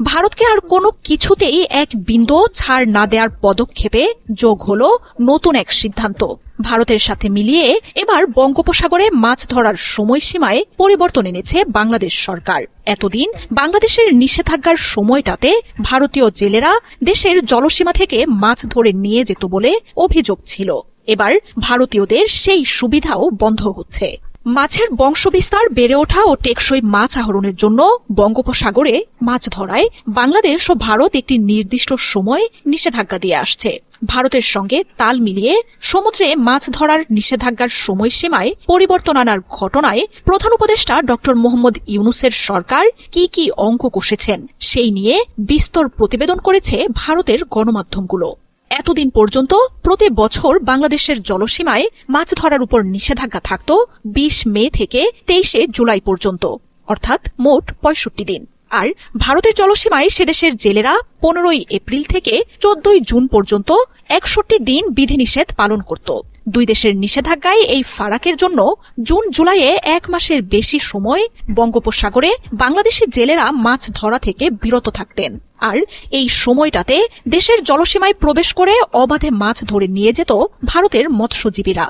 ভারতকে আর কোনো কিছুতেই এক বিন্দু ছাড় না দেওয়ার পদক্ষেপে যোগ হল নতুন এক সিদ্ধান্ত। ভারতের সাথে মিলিয়ে এবার বঙ্গোপসাগরে মাছ ধরার সময়সীমায় পরিবর্তন এনেছে বাংলাদেশ সরকার। এতদিন বাংলাদেশের নিষেধাজ্ঞার সময়টাতে ভারতীয় জেলেরা দেশের জলসীমা থেকে মাছ ধরে নিয়ে যেত বলে অভিযোগ ছিল। এবার ভারতীয়দের সেই সুবিধাও বন্ধ হচ্ছে। মাছের বংশবিস্তার বেড়ে ওঠা ও টেকসই মাছ আহরণের জন্য বঙ্গোপসাগরে মাছ ধরায় বাংলাদেশ ও ভারত একটি নির্দিষ্ট সময় নিষেধাজ্ঞা দিয়ে আসছে। ভারতের সঙ্গে তাল মিলিয়ে সমুদ্রে মাছ ধরার নিষেধাজ্ঞার সময়সীমায় পরিবর্তন আনার ঘটনায় প্রধান উপদেষ্টা ড মোহাম্মদ ইউনূসের সরকার কি কি অঙ্ক কষেছেন সেই নিয়ে বিস্তর প্রতিবেদন করেছে ভারতের গণমাধ্যমগুলো। এতদিন পর্যন্ত প্রতি বছর বাংলাদেশের জলসীমায় মাছ ধরার উপর নিষেধাজ্ঞা থাকত ২০ মে থেকে ২৩ জুলাই পর্যন্ত, অর্থাৎ মোট ৬৫ দিন। আর ভারতের জলসীমায় সেদেশের জেলেরা ১৫ এপ্রিল থেকে ১৪ জুন পর্যন্ত ৬১ দিন বিধিনিষেধ পালন করত। দুই দেশের নিষেধাজ্ঞায় এই ফারাকের জন্য জুন জুলাইয়ে ১ মাসের বেশি সময় বঙ্গোপসাগরে বাংলাদেশি জেলেরা মাছ ধরা থেকে বিরত থাকতেন। আর এই সময়টাতে দেশের জলসীমায় প্রবেশ করে অবাধে মাছ ধরে নিয়ে যেত ভারতের মৎস্যজীবীরা।